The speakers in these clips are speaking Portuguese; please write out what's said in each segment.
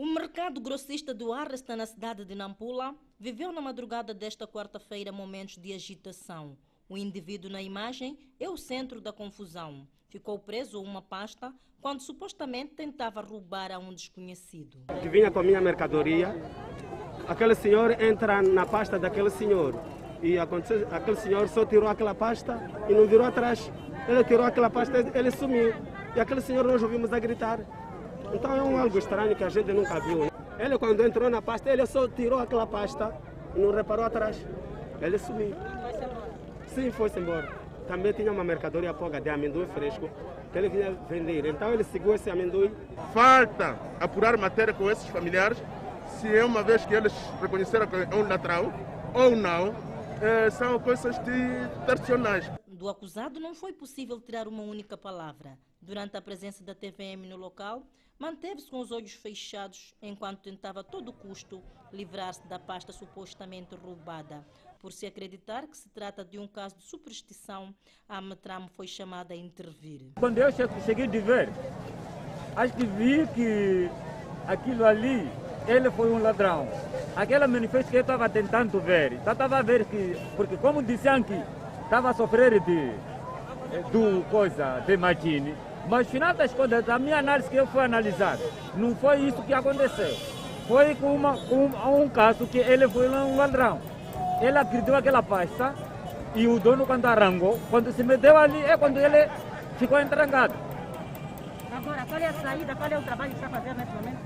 O mercado grossista do Arresta, na cidade de Nampula, viveu na madrugada desta quarta-feira momentos de agitação. O indivíduo na imagem é o centro da confusão. Ficou preso a uma pasta quando supostamente tentava roubar a um desconhecido. Que vinha com a minha mercadoria, aquele senhor entra na pasta daquele senhor e aquele senhor só tirou aquela pasta e não virou atrás. Ele tirou aquela pasta, ele sumiu e aquele senhor nós ouvimos a gritar. Então é algo estranho que a gente nunca viu. Ele quando entrou na pasta, ele só tirou aquela pasta e não reparou atrás. Ele sumiu. Foi-se embora? Sim, foi-se embora. Também tinha uma mercadoria pouca de amendoim fresco que ele vinha vender. Então ele seguiu esse amendoim. Falta apurar matéria com esses familiares, se é uma vez que eles reconheceram que é um ladrão ou não, são coisas tradicionais. Do acusado não foi possível tirar uma única palavra. Durante a presença da TVM no local, manteve-se com os olhos fechados enquanto tentava a todo custo livrar-se da pasta supostamente roubada. Por se acreditar que se trata de um caso de superstição, a Ametram foi chamada a intervir. Quando eu cheguei de ver, acho que vi que aquilo ali, ele foi um ladrão. Aquela manifesto que eu estava tentando ver, estava a ver que, porque como disseram que estava a sofrer de imagine, mas no final das contas, a minha análise que eu fui analisar, não foi isso que aconteceu. Foi com um caso que ele foi um ladrão. Ele acreditou aquela pasta e o dono quando arrancou, quando se meteu ali, é quando ele ficou entrancado. Agora, qual é a saída, qual é o trabalho que está fazendo nesse momento?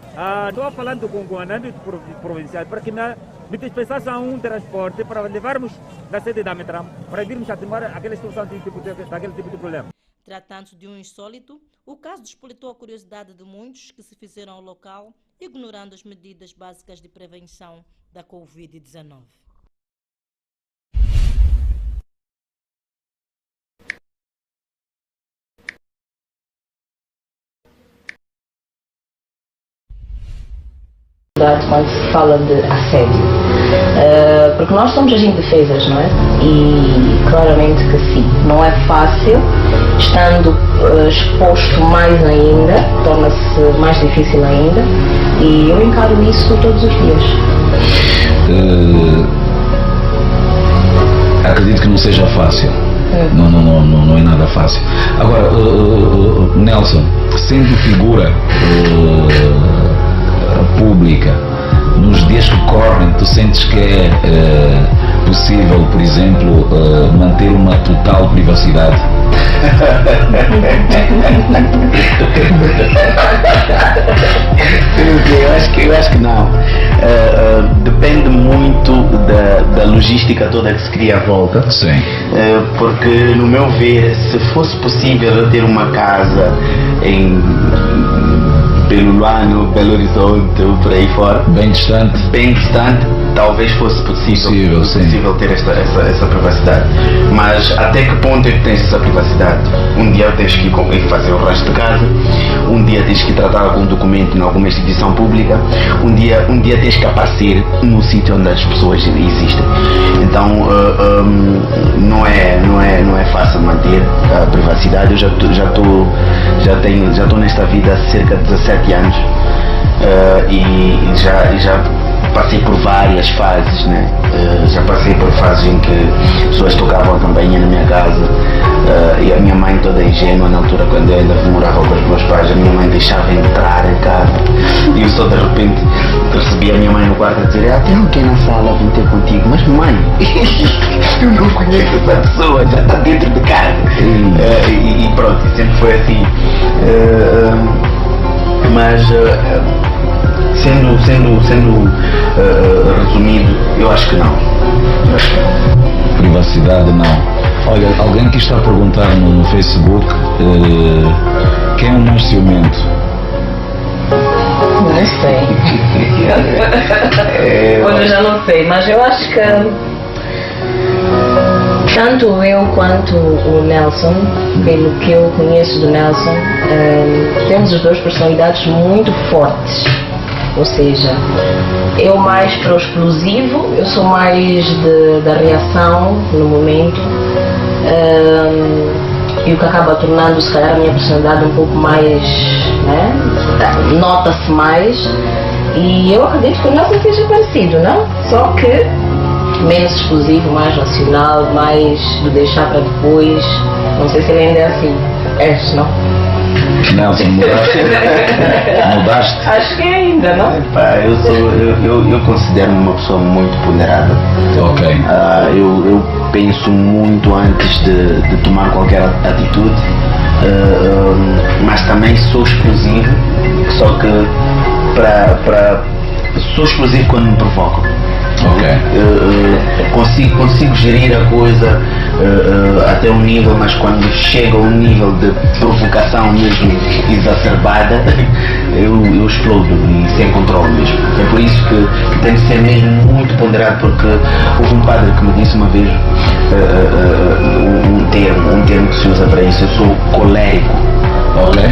Estou falando com o comandante provincial para que me dispensasse um transporte para levarmos da sede da Ametram, para virmos a tomar aquela situação daquele tipo de problema. Tratando-se de um insólito, o caso despertou a curiosidade de muitos que se fizeram ao local, ignorando as medidas básicas de prevenção da Covid-19. Quando se fala de assédio, porque nós somos as indefesas, não é? E claramente que sim, não é fácil, estando exposto mais ainda, torna-se mais difícil ainda, e eu encaro isso todos os dias. Acredito que não seja fácil, não é nada fácil. Agora, Nelson, sendo figura pública, nos dias que correm, tu sentes que é possível, por exemplo, manter uma total privacidade? Eu acho que não. Depende muito da logística toda que se cria à volta. Sim. Porque, no meu ver, se fosse possível eu ter uma casa em Belulano, Belo Horizonte, por aí fora, bem distante, talvez fosse possível ter essa privacidade. Mas até que ponto é que tens essa privacidade? Um dia tens que ir fazer o resto de casa, um dia tens que tratar algum documento em alguma instituição pública, um dia tens que aparecer no sítio onde as pessoas existem. Então não é fácil manter a privacidade. Eu já estou nesta vida há cerca de 17 anos e já passei por várias fases, né? Já passei por fases em que pessoas tocavam a campainha na minha casa e a minha mãe, toda ingênua na altura, quando eu ainda morava com os meus pais, a minha mãe deixava entrar em casa e eu só de repente recebi a minha mãe no quarto a dizer: tem alguém na sala, vim ter contigo. Mas mãe, eu não conheço essa pessoa, já está dentro de casa. E pronto, sempre foi assim. Mas sendo resumido, eu acho que não. Privacidade não. Olha, alguém que está a perguntar no Facebook quem é o mais ciumento? Não sei. Eu já não sei, mas eu acho que tanto eu quanto o Nelson, pelo que eu conheço do Nelson, temos as duas personalidades muito fortes. Ou seja, eu mais para o explosivo, eu sou mais da reação no momento, e o que acaba tornando se calhar a minha personalidade um pouco mais, né? Nota-se mais. E eu acredito que o Nelson seja parecido, não? Só que menos explosivo, mais racional, mais de deixar para depois. Não sei se ele ainda é assim. Não? Nelson, mudaste? Mudaste? Acho que ainda, não? Eu considero-me uma pessoa muito ponderada. Ok. Eu penso muito antes de tomar qualquer atitude, mas também sou explosivo, só que sou explosivo quando me provocam. Consigo gerir a coisa até um nível, mas quando chega a um nível de provocação mesmo exacerbada, eu explodo e sem controle mesmo. É por isso que tenho que ser mesmo muito ponderado, porque houve um padre que me disse uma vez um termo que se usa para isso. Eu sou colérico.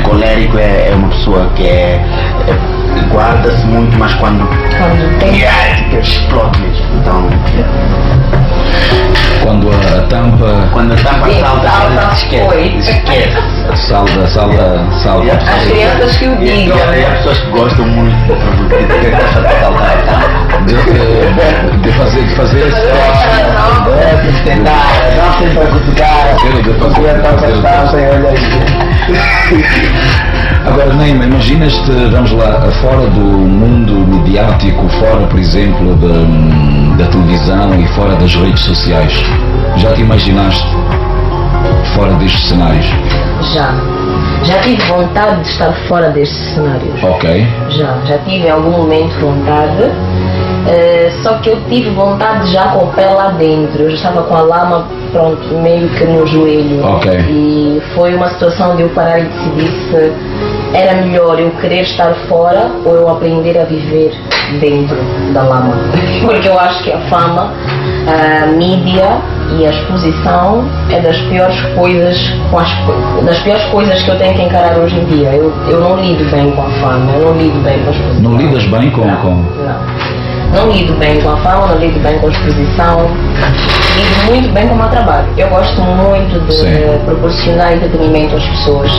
Colérico é uma pessoa que guarda-se muito, mas quando tem explode mesmo. Então, quando a tampa salta, esquece. Salda. As crianças que o digam. E há pessoas que gostam muito de saltar a tampa. De fazer esse de tentar, não sei para Agora, Neima, imaginas-te, vamos lá, fora do mundo mediático, fora, por exemplo, da televisão e fora das redes sociais. Já te imaginaste fora destes cenários? Já tive vontade de estar fora destes cenários. Ok. Já tive em algum momento vontade, só que eu tive vontade já com o pé lá dentro. Eu já estava com a lama, pronto, meio que no joelho. Ok. E foi uma situação de eu parar e decidir se era melhor eu querer estar fora ou eu aprender a viver dentro da lama. Porque eu acho que a fama, a mídia e a exposição é das piores coisas que eu tenho que encarar hoje em dia. Eu não lido bem com a fama, eu não lido bem com a exposição. Não lidas bem com... Não lido bem com a fama, não lido bem com a exposição, lido muito bem com o meu trabalho. Eu gosto muito de proporcionar entretenimento às pessoas,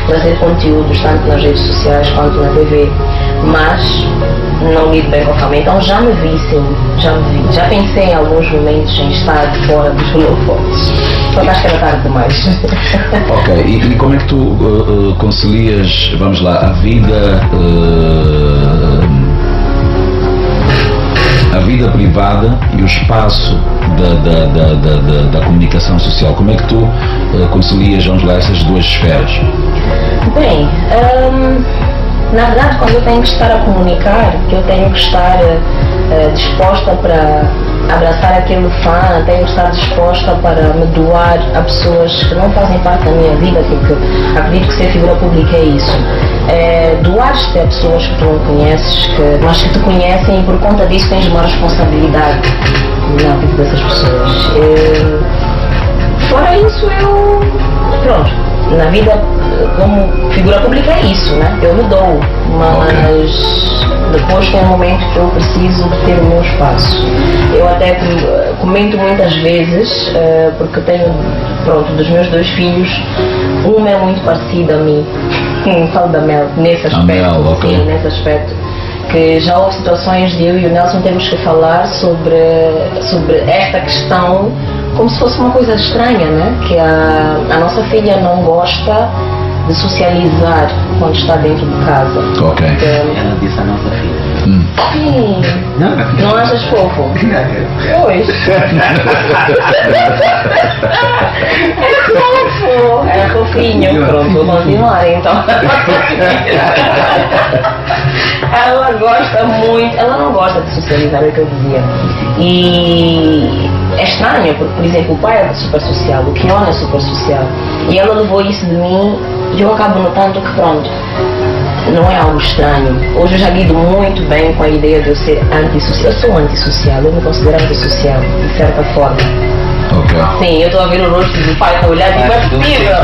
trazer conteúdos tanto nas redes sociais quanto na TV, mas não lido bem com a fama. Então já me vi, já pensei em alguns momentos em estar fora dos holofotes, só que acho que era tarde demais. Ok, e como é que tu concilias, vamos lá, a vida privada e o espaço da comunicação social? Como é que tu concilias, vamos lá, essas duas esferas? Bem, na verdade, quando eu tenho que estar a comunicar, que eu tenho que estar disposta para abraçar aquele fã, tenho que estar disposta para me doar a pessoas que não fazem parte da minha vida, porque acredito que ser figura pública é isso. Doar-te a pessoas que tu não conheces, mas que te conhecem, e por conta disso tens uma responsabilidade na vida dessas pessoas. Fora isso, pronto, na vida como figura pública é isso, né? Eu me dou, mas depois tem um momento que eu preciso de ter o meu espaço. Eu até comento muitas vezes, porque tenho, pronto, dos meus 2 filhos, uma é muito parecida a mim. Falo da Mel, nesse aspecto, sim, nesse aspecto, que já houve situações de eu e o Nelson temos que falar sobre esta questão como se fosse uma coisa estranha, né? Que a nossa filha não gosta de socializar quando está dentro de casa. Ok. Ela disse a nossa filha. Sim. Não achas fofo? Pois. É fofo. É fofinho. Pronto, vou continuar então. Ela gosta muito, ela não gosta de socializar, é o que eu dizia. E é estranho, porque, por exemplo, o pai é super social, o Kion é super social. E ela levou isso de mim e eu acabo notando que, pronto, não é algo estranho. Hoje eu já lido muito bem com a ideia de eu ser antissocial. Eu sou antissocial, eu me considero antissocial, de certa forma. Ok. Sim, eu estou a ver o rosto do pai, estou a olhar e digo, é possível.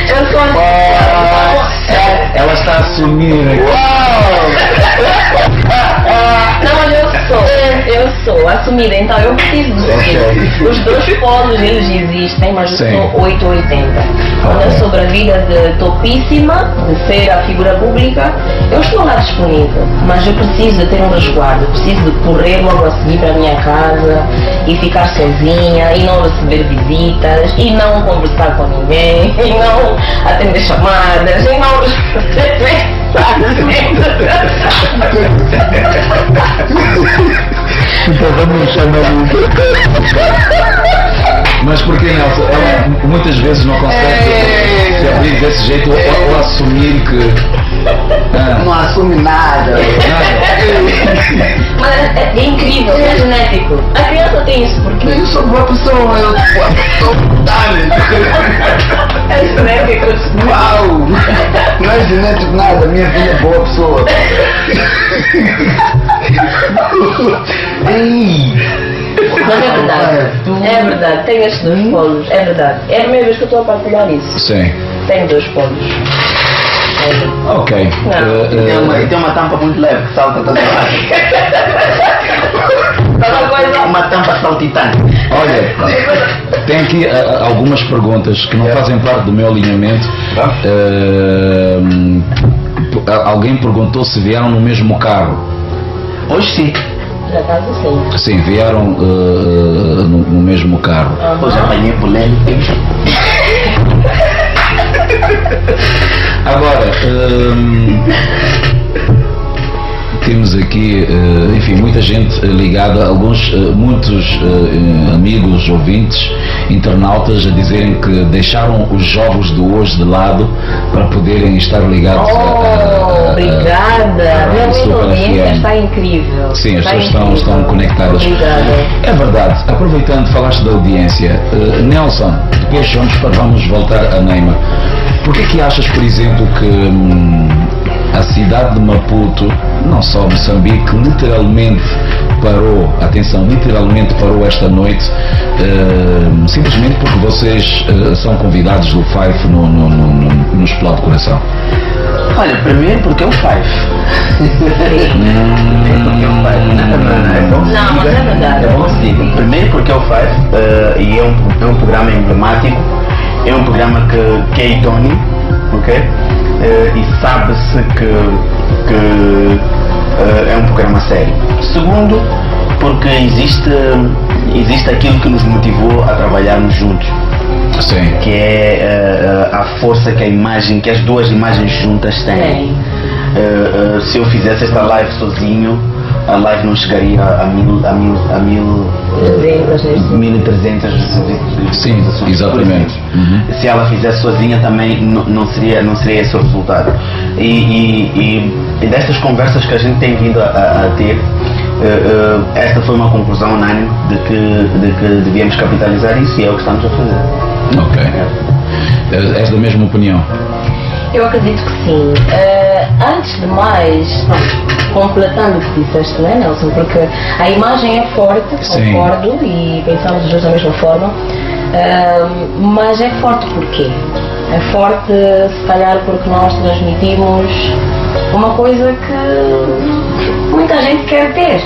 Eu sou antissocial. Ela está a assumir. Não, mas eu sou. pessoa assumida, então eu preciso do skill. Os dois polos eles existem, mas eu sou 880. Quando eu sobre a vida de topíssima, de ser a figura pública, eu estou lá disponível, mas eu preciso de ter um resguardo, eu preciso de correr logo a seguir para a minha casa e ficar sozinha e não receber visitas e não conversar com ninguém e não atender chamadas e não Mas porque, Nelson, ela muitas vezes não consegue se abrir desse jeito ou assumir que... Não assume nada. Mas é incrível, é genético. A criança tem isso porque Eu sou boa pessoa, eu sou é genético. Uau! Não é genético nada, minha filha é boa pessoa. Mas é verdade, tem estes dois polos, é verdade. É a primeira vez que eu estou a partilhar isso. Sim. Tenho dois polos. Ok. Tem uma tampa muito leve que salta toda uma tampa saltitante. Olha, tem aqui algumas perguntas que não fazem parte do meu alinhamento. Alguém perguntou se vieram no mesmo carro. Hoje sim. Já está assim. Sim, vieram no mesmo carro. Hoje apanhei polêmica. Agora, temos aqui, enfim, muita gente ligada, muitos amigos, ouvintes, internautas a dizerem que deixaram os jogos do hoje de lado para poderem estar ligados obrigada! Realmente a audiência está incrível. Sim, as pessoas estão conectadas. Obrigada. É verdade. Aproveitando, falaste da audiência. Nelson, depois vamos voltar a Neymar. Por que achas, por exemplo, que a cidade de Maputo, não só Moçambique, literalmente parou esta noite, simplesmente porque vocês são convidados do Five no Explode Coração? Olha, primeiro porque é o Five. Não, mas é verdade. Primeiro porque é o Five e é um programa emblemático, é um programa que é idôneo, ok? E sabe-se que é um programa sério. Segundo, porque existe aquilo que nos motivou a trabalharmos juntos. Sim. Que é a força que as duas imagens juntas têm. Se eu fizesse esta live sozinho, a live não chegaria a 1.300 Sim, exatamente. Se ela fizesse sozinha também não seria esse o resultado. E destas conversas que a gente tem vindo a ter, esta foi uma conclusão unânime de que devíamos capitalizar isso e é o que estamos a fazer. Ok. És da mesma opinião? Eu acredito que sim. Antes de mais, completando o que disseste, não é, Nelson? Porque a imagem é forte, concordo, e pensamos os dois da mesma forma, mas é forte porquê? É forte, se calhar, porque nós transmitimos uma coisa que muita gente quer ter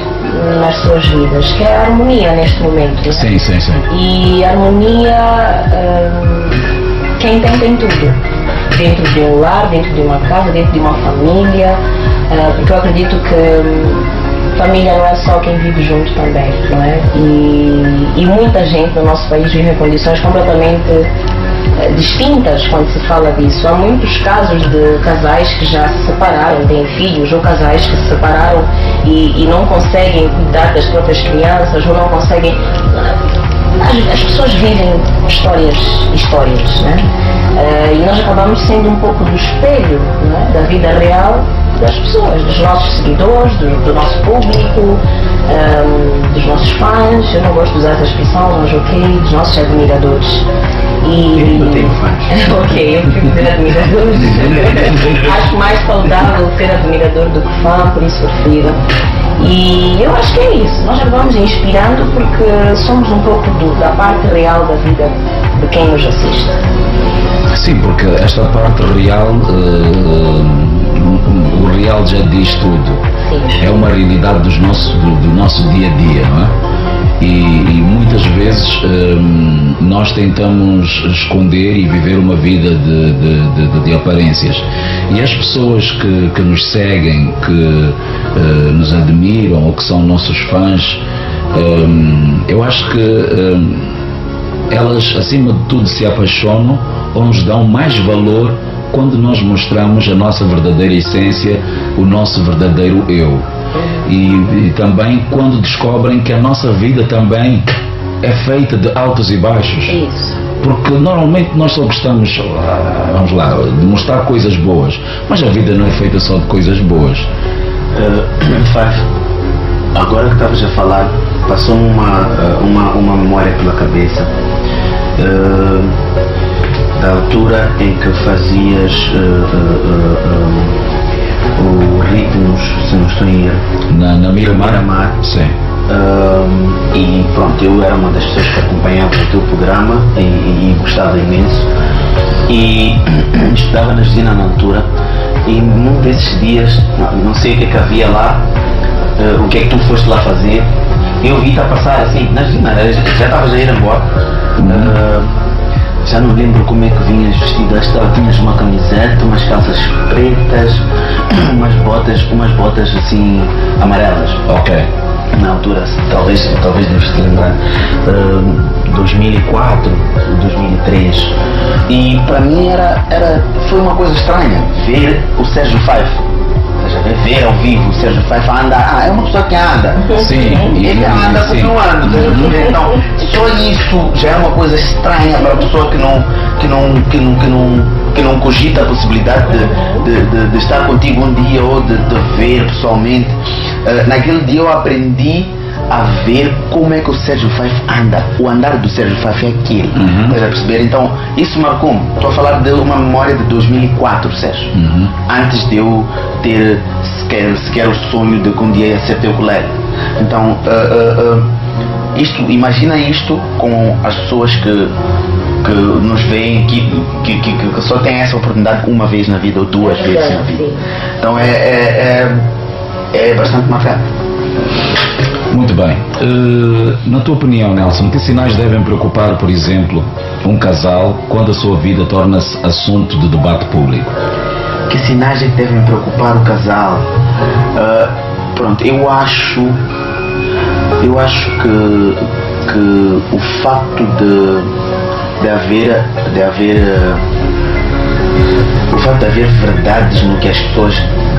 nas suas vidas, que é a harmonia neste momento. Né? Sim. E a harmonia, quem tem tudo. Dentro de um lar, dentro de uma casa, dentro de uma família, porque eu acredito que família não é só quem vive junto também, não é? E muita gente no nosso país vive em condições completamente distintas quando se fala disso. Há muitos casos de casais que já se separaram, têm filhos, ou casais que se separaram e não conseguem cuidar das próprias crianças, ou não conseguem... As pessoas vivem histórias, né? E nós acabamos sendo um pouco do espelho, né, da vida real das pessoas, dos nossos seguidores, do nosso público, dos nossos fãs. Eu não gosto de usar essa expressão, mas ok, dos nossos admiradores. Eu tenho fãs. Ok, eu prefiro dizer admiradores. Acho mais saudável ser admirador do que fã, por isso prefiro. E eu acho que é isso, nós acabamos inspirando porque somos um pouco da parte real da vida de quem nos assiste. Sim, porque esta parte real o real já diz tudo. Sim. É uma realidade do nosso dia a dia, não é? E muitas vezes nós tentamos esconder e viver uma vida de aparências. E as pessoas que nos seguem, que nos admiram ou que são nossos fãs, eu acho que elas acima de tudo se apaixonam ou nos dão mais valor quando nós mostramos a nossa verdadeira essência, o nosso verdadeiro eu. E também quando descobrem que a nossa vida também é feita de altos e baixos. Isso. Porque normalmente nós só gostamos, vamos lá, de mostrar coisas boas, mas a vida não é feita só de coisas boas. Five, agora que estavas a falar, passou uma memória pela cabeça da altura em que fazias o Ritmos, se não estou em erro, na Miramar. Sim. E pronto, eu era uma das pessoas que acompanhava o teu programa e gostava imenso, e estudava na Gesina na altura, e num desses dias, não sei o que é que havia lá, o que é que tu foste lá fazer, eu vi-te a passar assim, na Gesina, já estavas a ir embora. Já não lembro como é que vinhas vestida, tinhas uma camiseta, umas calças pretas, umas botas assim amarelas. Ok. Na altura, talvez deves te lembrar, 2004, 2003. E para mim foi uma coisa estranha ver o Sérgio Fife. Ver ao vivo o Sérgio Fife anda, é uma pessoa que anda. Sim, ele anda continuando. Então, só isso já é uma coisa estranha para a pessoa que não cogita a possibilidade de estar contigo um dia ou de ver pessoalmente. Naquele dia eu aprendi a ver como é que o Sérgio Fife anda. O andar do Sérgio Fife é aquele. Estás a perceber? Então, isso marcou-me. Estou a falar de uma memória de 2004, Sérgio. Antes de eu ter sequer o sonho de que um dia ia ser teu colega. Então, imagina isto com as pessoas que nos veem, que só têm essa oportunidade uma vez na vida ou duas vezes na vida. Então, é bastante marcante. Muito bem. Na tua opinião, Nelson, que sinais devem preocupar, por exemplo, um casal quando a sua vida torna-se assunto de debate público? Que sinais é que devem preocupar o casal? Pronto, eu acho que o facto de haver verdades no que as pessoas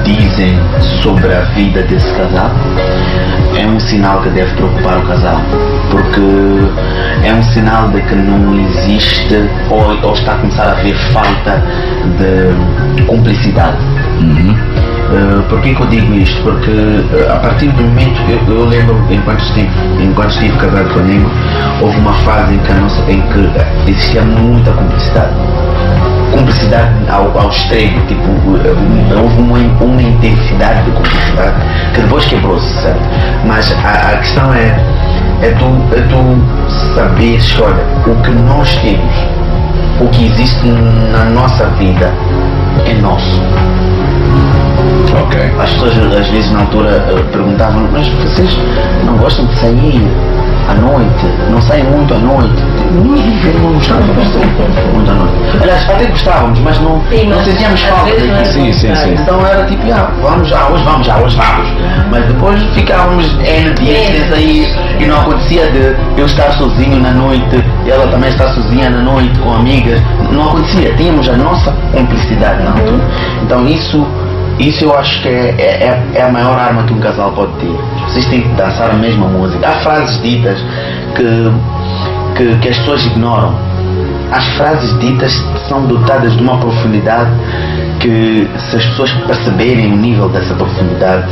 dizem sobre a vida desse casal é um sinal que deve preocupar o casal, porque é um sinal de que não existe ou está a começar a haver falta de cumplicidade. Por que eu digo isto? Porque a partir do momento, eu lembro, enquanto estive casado com a Nima, houve uma fase em que existia muita cumplicidade ao extremo, tipo, houve uma intensidade de cumplicidade que depois quebrou-se, certo? Mas a questão é tu saberes que, olha, o que nós temos, o que existe na nossa vida é nosso. Ok. As pessoas às vezes na altura perguntavam, mas vocês não gostam de sair à noite? Não saem muito à noite? Não gostávamos muito à noite. Aliás, até gostávamos, mas não sentíamos falta daquilo. Sim. Então era tipo, hoje vamos. Mas depois ficávamos N dias sem sair e não acontecia de eu estar sozinho na noite e ela também estar sozinha na noite com amigas. Não acontecia, tínhamos a nossa cumplicidade na altura. Então isso eu acho que é a maior arma que um casal pode ter. Vocês têm que dançar a mesma música. Há frases ditas que as pessoas ignoram. As frases ditas são dotadas de uma profundidade que, se as pessoas perceberem o nível dessa profundidade,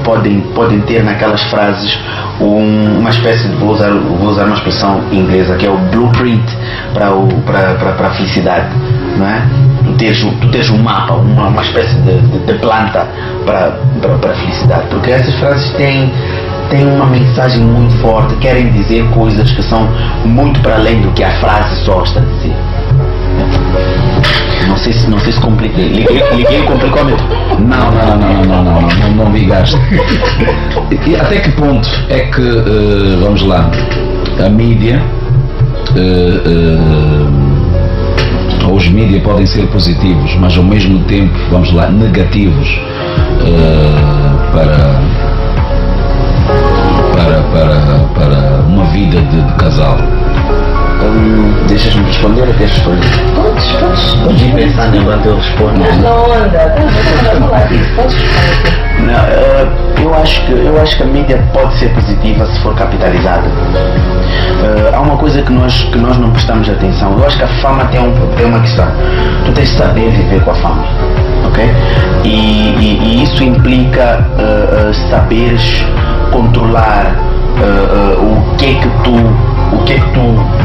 podem ter naquelas frases uma espécie de, vou usar uma expressão inglesa, que é o blueprint para a felicidade, não é? Tu teres um mapa, uma espécie de planta para a felicidade, porque essas frases têm uma mensagem muito forte, querem dizer coisas que são muito para além do que a frase só está a dizer. Não sei se compliquei. Liguei e complicou mesmo. Não ligaste. E até que ponto é que, vamos lá, a mídia, ou os mídias podem ser positivos, mas ao mesmo tempo, vamos lá, negativos para uma vida de casal? Deixas-me responder ou queres responder? Podes ir pensando enquanto eu respondo. Estás na onda, estás a falar disso, podes responder. Não, eu acho que a mídia pode ser positiva se for capitalizada. Há uma coisa que nós não prestamos atenção. Eu acho que a fama tem uma questão. Tu tens de saber viver com a fama, ok? E isso implica saberes controlar o que é que tu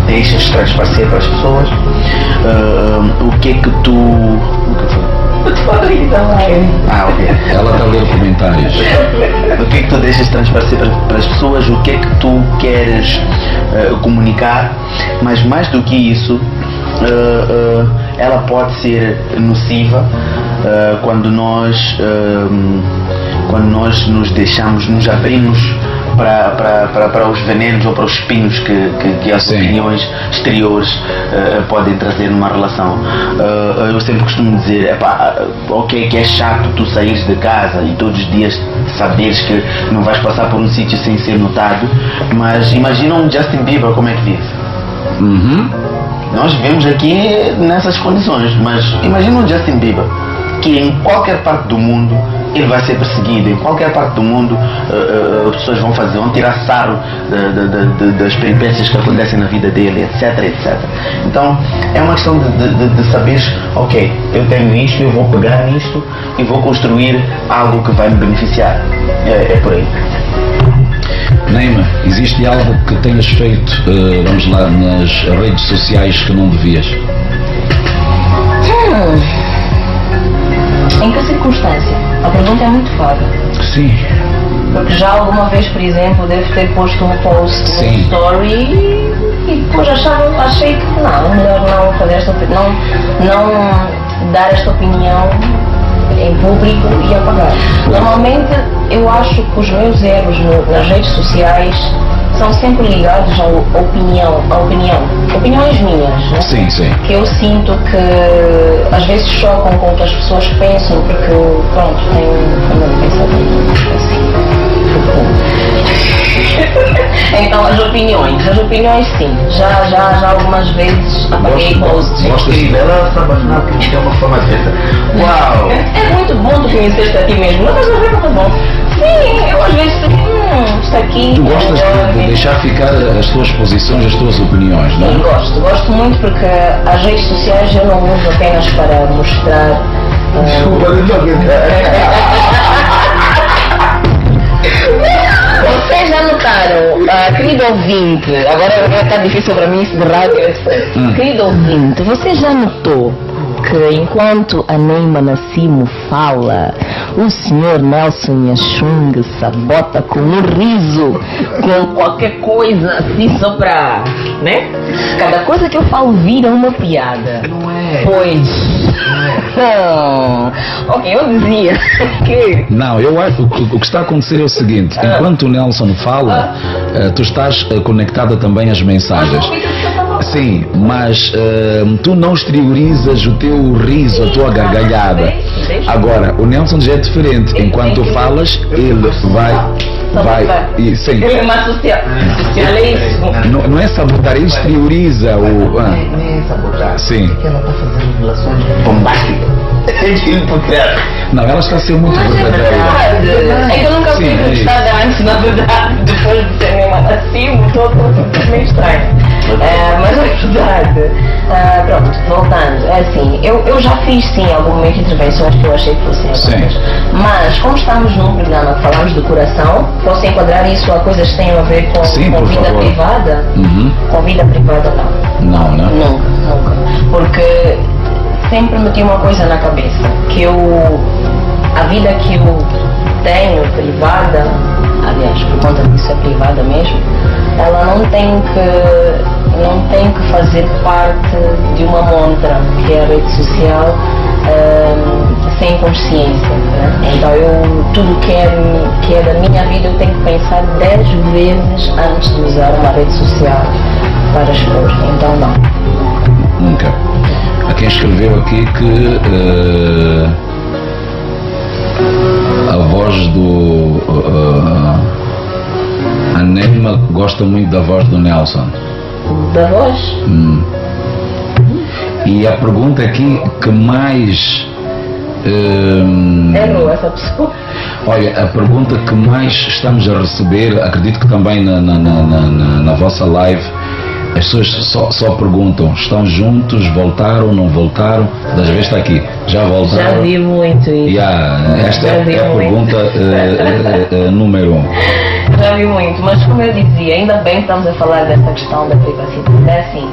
deixas transparecer para as pessoas, o que é que tu... O que foi? Ok. Ela está a ler comentários. O que é que tu deixas transparecer para as pessoas, o que é que tu queres comunicar, mas mais do que isso, ela pode ser nociva quando nós nos deixamos, nos abrimos para os venenos ou para os espinhos que as opiniões exteriores podem trazer numa relação. Eu sempre costumo dizer, ok, que é chato tu saíres de casa e todos os dias saberes que não vais passar por um sítio sem ser notado, mas imagina um Justin Bieber como é que vive. Nós vivemos aqui nessas condições, mas imagina um Justin Bieber que em qualquer parte do mundo ele vai ser perseguido, em qualquer parte do mundo as pessoas vão tirar sarro das peripécias que acontecem na vida dele, etc. Então é uma questão de saberes, ok, eu tenho isto, eu vou pegar nisto e vou construir algo que vai me beneficiar. É por aí. Neima, existe algo que tenhas feito, vamos lá, nas redes sociais que não devias? Em que circunstância? A pergunta é muito vaga. Sim. Porque já alguma vez, por exemplo, devo ter posto um post no story e depois achei que não, melhor não fazer esta opinião, não dar esta opinião em público e apagar. Normalmente eu acho que os meus erros nas redes sociais são sempre ligados à opiniões minhas, né? Sim. Que eu sinto que às vezes chocam com o que as pessoas pensam, porque pronto, tenho forma de pensar assim. Então as opiniões sim, já algumas vezes apaguei posts. Ela sabe que é uma forma certa. Uau! É muito bom tu conhecer-te a ti mesmo, mas às vezes não tá bom. Sim, eu às vezes isto aqui... Tu gostas de deixar ficar as tuas posições, as tuas opiniões, não é? Sim, gosto muito porque as redes sociais eu não uso apenas para mostrar... Vocês já notaram, querido ouvinte, agora vai estar difícil para mim isso de rádio, querido ouvinte, você já notou que enquanto a Neima Nassimo fala, o senhor Nelson Nhachung sabota com um riso, com qualquer coisa assim só pra, né? Cada coisa que eu falo vira uma piada. Não é. Pois. Ok, eu dizia que... Não, eu acho que o que está a acontecer é o seguinte, enquanto o Nelson fala, tu estás conectada também às mensagens. Sim, mas tu não exteriorizas o teu riso, a tua gargalhada. Agora, o Nelson já é diferente. Enquanto tu falas, ele vai e sim. Ele é mais socialista. Não é sabotar, ele exterioriza o... Nem é sabotar. Sim. É que ela está fazendo relações bombásticas. Não, ela está a ser muito verdadeira. É que eu nunca fui entrevistada antes, na verdade, depois de ser mesmo assim, todo meio estranho. Mas é verdade. Pronto, voltando, é assim, eu já fiz sim algumas intervenções que eu achei que fossem boas, mas como estamos num programa que falamos do coração, posso enquadrar isso a coisas que tenham a ver com vida privada? Com vida privada não. Não, né? Nunca. Porque sempre meti uma coisa na cabeça, que a vida que eu tenho privada, aliás, por conta disso é privada mesmo, ela não tem que não tem que fazer parte de uma montra, que é a rede social, sem consciência, né? Então tudo que é da minha vida eu tenho que pensar 10 vezes antes de usar uma rede social para expor, então não. Nunca. Há quem escreveu aqui que a voz do... a Neima gosta muito da voz do Nelson. Da voz? E a pergunta aqui que mais... errou essa pessoa. Olha, a pergunta que mais estamos a receber, acredito que também na vossa live, as pessoas só perguntam: estão juntos, voltaram, não voltaram? Das vezes está aqui, já voltaram? Já vi muito isso. Esta é a pergunta número 1. Já vi muito, mas como eu dizia, ainda bem que estamos a falar dessa questão da privacidade. É assim,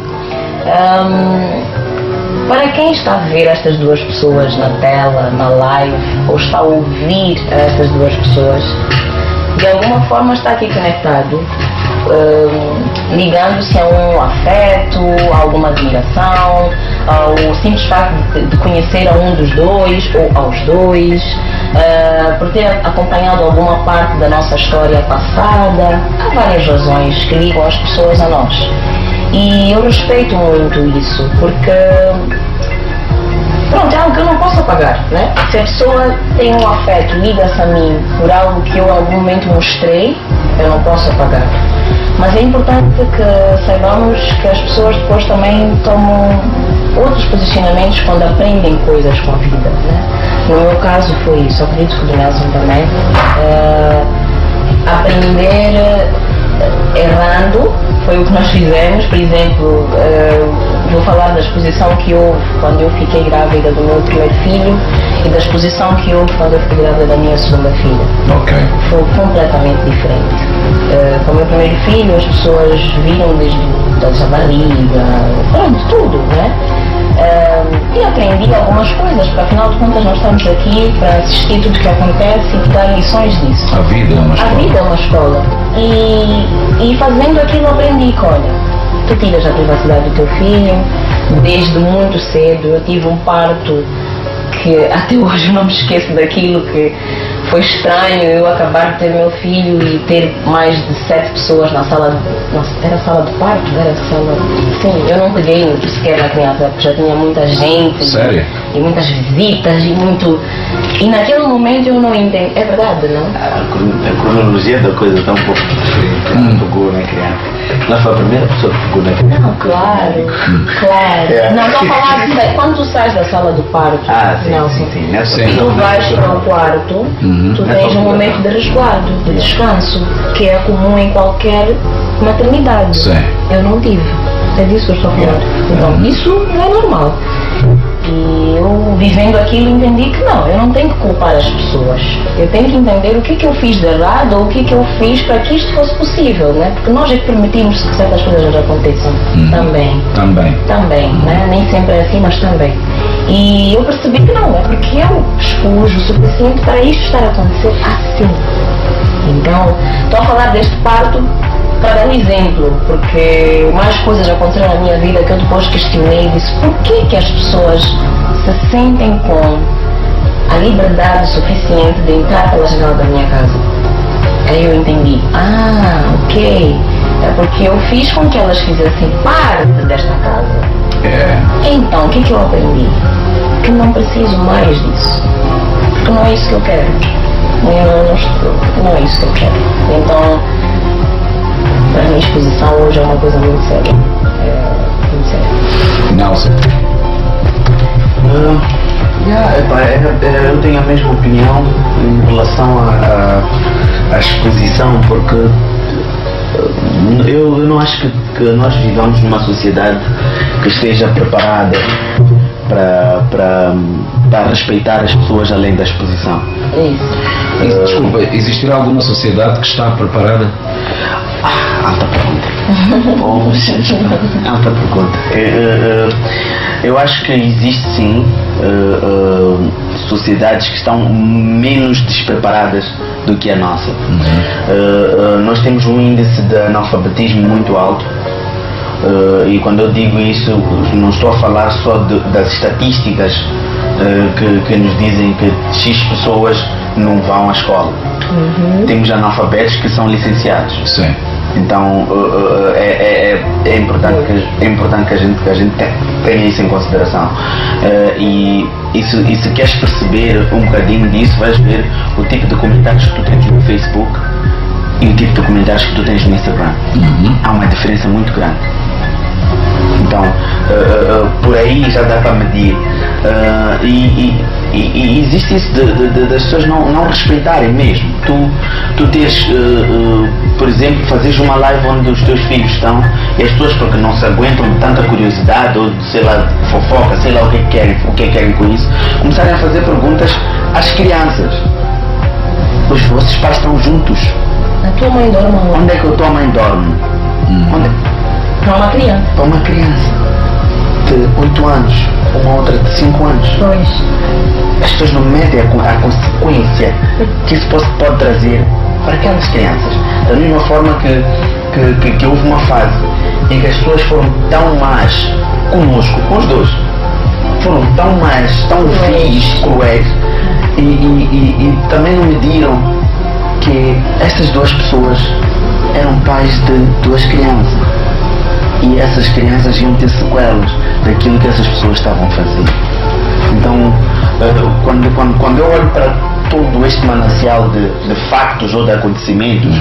para quem está a ver estas duas pessoas na tela, na live, ou está a ouvir estas duas pessoas, de alguma forma está aqui conectado, ligando-se a um afeto, a alguma admiração, ao simples facto de conhecer a um dos dois ou aos dois, por ter acompanhado alguma parte da nossa história passada. Há várias razões que ligam as pessoas a nós. E eu respeito muito isso, porque pronto, é algo que eu não posso apagar, né? Se a pessoa tem um afeto, liga-se a mim por algo que eu em algum momento mostrei, eu não posso apagar. Mas é importante que saibamos que as pessoas depois também tomam outros posicionamentos quando aprendem coisas com a vida, né? No meu caso foi isso, acredito que o do Nelson também. Aprender errando foi o que nós fizemos. Por exemplo, vou falar da exposição que houve quando eu fiquei grávida do meu primeiro filho e da exposição que houve quando eu fiquei grávida da minha segunda filha. Ok. Foi completamente diferente. Com o meu primeiro filho as pessoas viram desde a barriga, pronto, tudo, né? E aprendi algumas coisas, porque afinal de contas nós estamos aqui para assistir tudo o que acontece e dar lições disso. A vida é uma escola. A vida é uma escola. E fazendo aquilo aprendi que, olha, tu tiras a privacidade do teu filho, desde muito cedo. Eu tive um parto que até hoje eu não me esqueço daquilo, que foi estranho eu acabar de ter meu filho e ter mais de 7 pessoas na sala. Era sala de parto? Era sala... Sim, eu não peguei sequer na criança, porque já tinha muita gente. Sério? E muitas visitas e muito... E naquele momento eu não entendi. É verdade, não? A cronologia da coisa está um pouco diferente. Não pegou na criança. Não foi a primeira pessoa que pegou na criança. Não, claro. Claro. Não, estou a falar de quando tu sais da sala do parto. Sim. Tu vais para o quarto, tu tens um momento de resguardo, de descanso, que é comum em qualquer maternidade. Sim. Eu não tive. É disso que eu estou a falar. Então, isso não é normal. E eu, vivendo aquilo, entendi que não, eu não tenho que culpar as pessoas. Eu tenho que entender o que eu fiz de errado ou o que eu fiz para que isto fosse possível, né? Porque nós é que permitimos que certas coisas aconteçam. Também, né? Nem sempre é assim, mas também. E eu percebi que não, é porque eu expus o suficiente para isto estar a acontecer assim. Então, estou a falar deste parto para dar um exemplo, porque mais coisas aconteceram na minha vida que eu depois questionei e disse: por que as pessoas se sentem com a liberdade suficiente de entrar pela janela da minha casa? Aí eu entendi: ok, é porque eu fiz com que elas fizessem parte desta casa. Então, o que eu aprendi? Que não preciso mais disso, porque não é isso que eu quero. Não é isso que eu quero. Então, para mim, a exposição hoje é uma coisa muito séria. Muito séria. Nelson. Eu tenho a mesma opinião em relação à exposição, porque eu não acho que nós vivamos numa sociedade que esteja preparada para respeitar as pessoas além da exposição. Desculpa, existirá alguma sociedade que está preparada? Alta pergunta. Alta pergunta. Eu acho que existe sim sociedades que estão menos despreparadas do que a nossa. Nós temos um índice de analfabetismo muito alto, E quando eu digo isso, não estou a falar só das estatísticas que nos dizem que X pessoas não vão à escola. Temos analfabetos que são licenciados. Sim. Então é importante que a gente tenha isso em consideração. E se queres perceber um bocadinho disso, vais ver o tipo de comentários que tu tens no Facebook e o tipo de comentários que tu tens no Instagram. Há uma diferença muito grande. Então, por aí já dá para medir. E existe isso das pessoas não respeitarem mesmo. Tu teres, por exemplo, fazeres uma live onde os teus filhos estão e as pessoas, porque não se aguentam de tanta curiosidade ou de, sei lá, de fofoca, sei lá o que querem com isso, começarem a fazer perguntas às crianças. Os vossos pais estão juntos. A tua mãe dorme onde? Onde é que a tua mãe dorme? Para uma criança. Para uma criança de 8 anos, uma outra de 5 anos. Pois. As pessoas não medem a consequência que isso pode trazer para aquelas crianças. Da mesma forma que houve uma fase em que as pessoas foram tão más conosco, com os dois, foram tão más, tão vis, cruéis, e também não mediram que essas duas pessoas eram pais de duas crianças. E essas crianças iam ter sequelas daquilo que essas pessoas estavam a fazer. Então, quando eu olho para todo este manancial de factos ou de acontecimentos,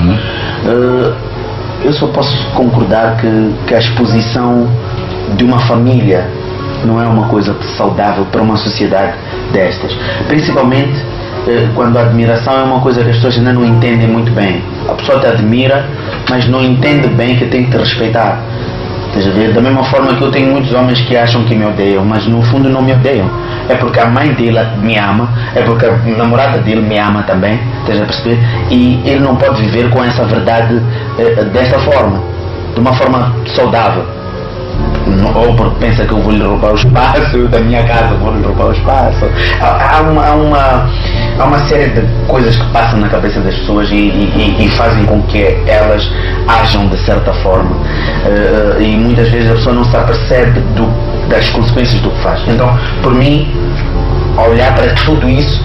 eu só posso concordar que a exposição de uma família não é uma coisa saudável para uma sociedade destas. Principalmente quando a admiração é uma coisa que as pessoas ainda não entendem muito bem. A pessoa te admira, mas não entende bem que tem que te respeitar. Da mesma forma que eu tenho muitos homens que acham que me odeiam, mas no fundo não me odeiam. É porque a mãe dele me ama, é porque a namorada dele me ama também, estás a perceber? E ele não pode viver com essa verdade desta forma, de uma forma saudável. Ou porque pensa que eu vou lhe roubar o espaço da minha casa, vou lhe roubar o espaço. Há uma série de coisas que passam na cabeça das pessoas e fazem com que elas ajam de certa forma. E muitas vezes a pessoa não se apercebe das consequências do que faz. Então, por mim, ao olhar para tudo isso,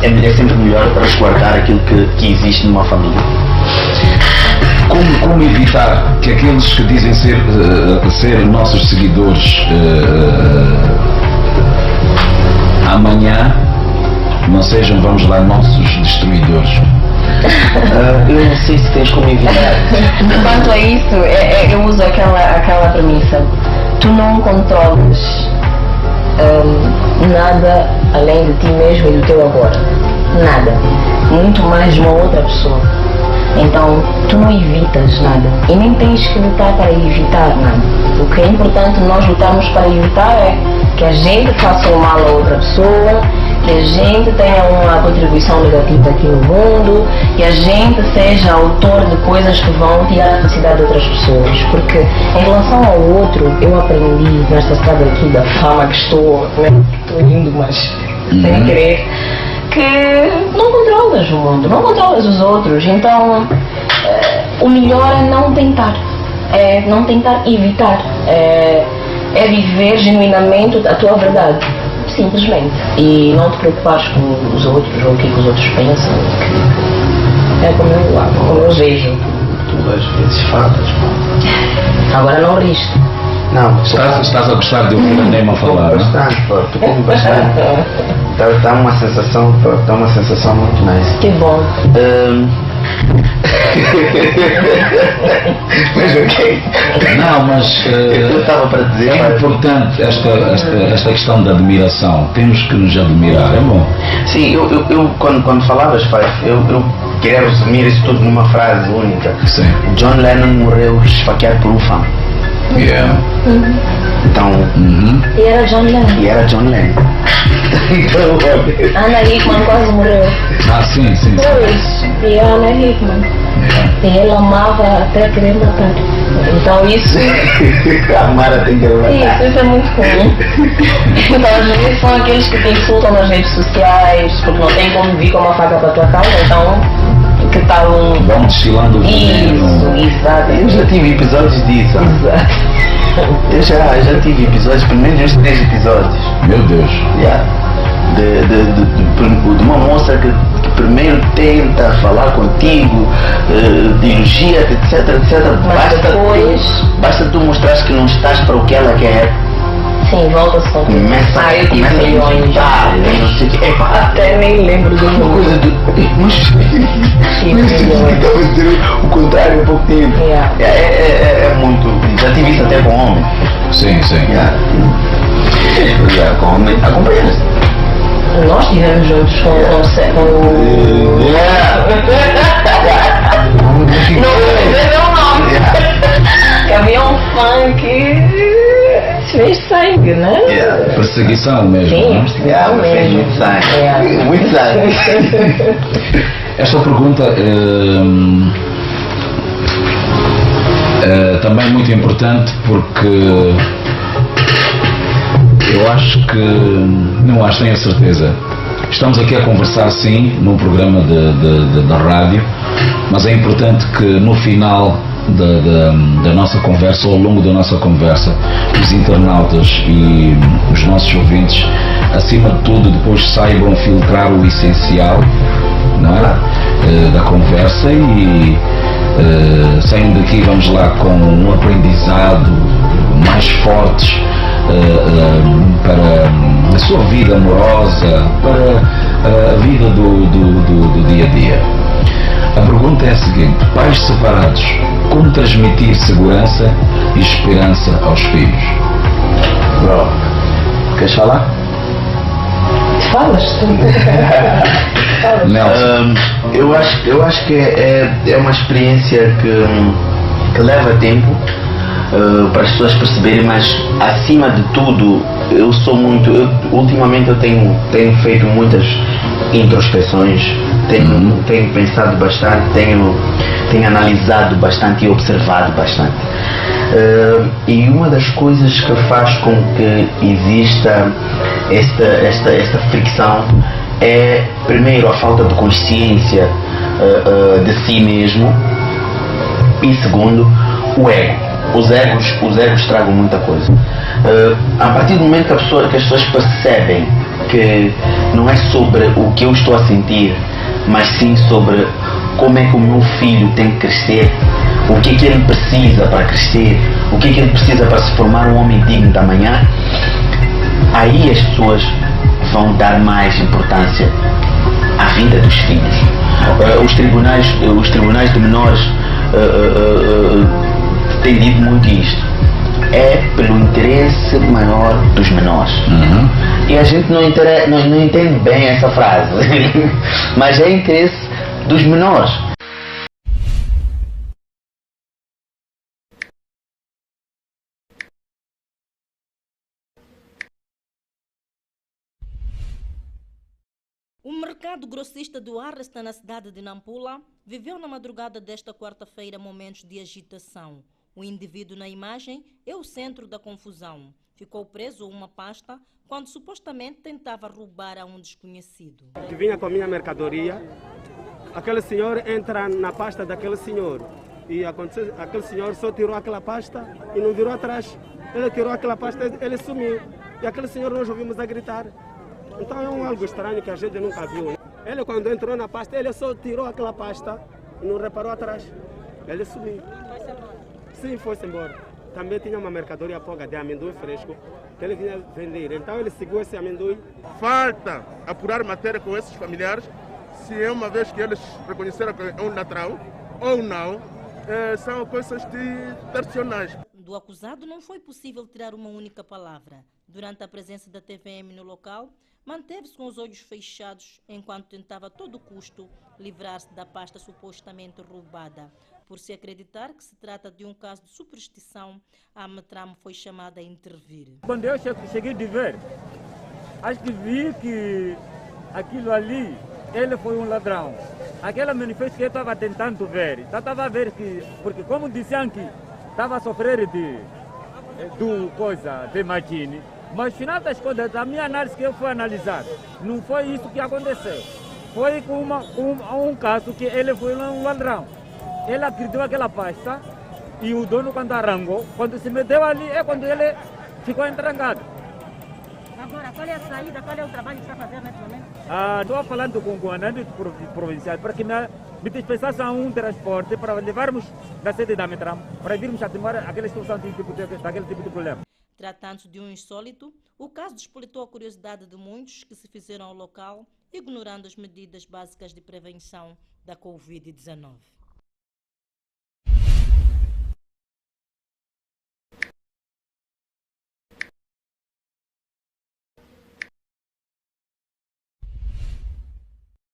é sempre melhor resguardar aquilo que existe numa família. Como evitar que aqueles que dizem ser nossos seguidores amanhã não sejam, vamos lá, nossos destruidores? Eu não sei se tens como evitar. Quanto a isso, eu uso aquela premissa. Tu não controlas nada além de ti mesmo e do teu agora. Nada. Muito mais de uma outra pessoa. Então, tu não evitas nada e nem tens que lutar para evitar nada. O que é importante nós lutarmos para evitar é que a gente faça o mal a outra pessoa, que a gente tenha uma contribuição negativa aqui no mundo, que a gente seja autor de coisas que vão tirar a felicidade de outras pessoas. Porque em relação ao outro, eu aprendi nesta estrada aqui da fama que estou indo, mas sem querer, que não controlas o mundo, não controlas os outros. Então o melhor é não tentar, não tentar evitar, é viver genuinamente a tua verdade, simplesmente, e não te preocupares com os outros ou o que os outros pensam. É como eu vejo. Tu às vezes falas. Agora não riste. Não, estás a gostar de ouvir a Neima falar? Bastante, estou bastante. Dá uma sensação muito nice. Que bom. Mas ok. Não, mas eu estava para dizer, é importante esta questão da admiração. Temos que nos admirar, é bom. Sim, eu quando falavas, eu queria resumir isso tudo numa frase única. Sim. John Lennon morreu esfaqueado por um fã. Yeah. Então. E era John Lennon. Então, Ana Hickman quase morreu. Sim. Pois, e a Ana Hickman. E ela amava até querer matar. Então isso. Amar até querer matar. Isso é muito comum. Então às vezes são aqueles que te insultam nas redes sociais, porque não tem como vir com uma faca para a tua casa, então que tal vamos desfilando o Isso, exato. tive episódios disso. Exato. Eu já tive episódios, pelo menos uns 3 episódios. Meu Deus. Yeah. De uma moça que primeiro tenta falar contigo, te elogia, etc. Mas depois... Basta tu mostrares que não estás para o que ela quer. Sim, volta-se com Começa eu tive a milhões. não sei o que. Até nem lembro do Uma nome. coisa do. Mas estava a dizer o contrário há pouco tempo. Yeah. É muito. Já tive isso até com homem. Sim. Já com homem. Acompanha-se. Nós estivemos juntos com o... Não vou dizer meu nome. Havia um funk... Fez sangue, né? Perseguição mesmo. Sim, né? perseguição mesmo. Muito sangue. Muito sangue. Esta pergunta é também muito importante porque eu acho que, não acho, tenho a certeza, estamos aqui a conversar sim num programa de rádio, mas é importante que no final da nossa conversa, ou ao longo da nossa conversa, os internautas e os nossos ouvintes, acima de tudo, depois saibam filtrar o essencial, não é? Da conversa e saiam daqui, vamos lá, com um aprendizado mais fortes para a sua vida amorosa, para a vida do dia a dia. A pergunta é a seguinte: pais separados, como transmitir segurança e esperança aos filhos? Bro, queres falar? Falas tu. Nelson. Eu acho que é uma experiência que leva tempo para as pessoas perceberem, mas acima de tudo ultimamente eu tenho feito muitas introspeções, tenho pensado bastante, tenho analisado bastante e observado bastante. E uma das coisas que faz com que exista esta fricção é, primeiro, a falta de consciência de si mesmo, e segundo, o ego. Os egos tragam muita coisa. A partir do momento que as pessoas percebem que não é sobre o que eu estou a sentir, mas sim sobre como é que o meu filho tem que crescer, o que é que ele precisa para crescer, o que é que ele precisa para se formar um homem digno da manhã, aí as pessoas vão dar mais importância à vida dos filhos. Os tribunais de menores têm dito muito isto. É pelo interesse maior dos menores. E a gente não entende bem essa frase, mas é interesse dos menores. O mercado grossista do Arrasta, na cidade de Nampula, viveu na madrugada desta quarta-feira momentos de agitação. O indivíduo na imagem é o centro da confusão. Ficou preso a uma pasta quando supostamente tentava roubar a um desconhecido. Que vinha com a minha mercadoria, aquele senhor entra na pasta daquele senhor e aquele senhor só tirou aquela pasta e não virou atrás. Ele tirou aquela pasta, ele sumiu. E aquele senhor nós ouvimos a gritar. Então é algo estranho que a gente nunca viu. Ele, quando entrou na pasta, ele só tirou aquela pasta e não reparou atrás. Ele sumiu. Sim, foi-se embora. Também tinha uma mercadoria pouca de amendoim fresco que ele vinha vender. Então ele seguiu esse amendoim. Falta apurar matéria com esses familiares, se é uma vez que eles reconheceram que é um ladrão ou não, são coisas tradicionais. Do acusado não foi possível tirar uma única palavra. Durante a presença da TVM no local, manteve-se com os olhos fechados enquanto tentava a todo custo livrar-se da pasta supostamente roubada. Por se acreditar que se trata de um caso de superstição, a Ametram foi chamada a intervir. Quando eu cheguei de ver, acho que vi que aquilo ali, ele foi um ladrão. Aquela manifesta que eu estava tentando ver, estava a ver que, porque como diziam que estava a sofrer de imagine, mas no final das contas, a minha análise que eu fui analisar, não foi isso que aconteceu. Foi com um caso que ele foi um ladrão. Ele adquiriu aquela pasta E o dono, quando arrancou, quando se meteu ali, é quando ele ficou entrancado. Agora, qual é a saída, qual é o trabalho que está fazendo nesse momento? Estou falando com o comandante provincial para que me dispensasse um transporte para levarmos da sede da Metram, para virmos atenuar aquela situação daquele tipo de problema. Tratando-se de um insólito, o caso despertou a curiosidade de muitos que se fizeram ao local, ignorando as medidas básicas de prevenção da Covid-19.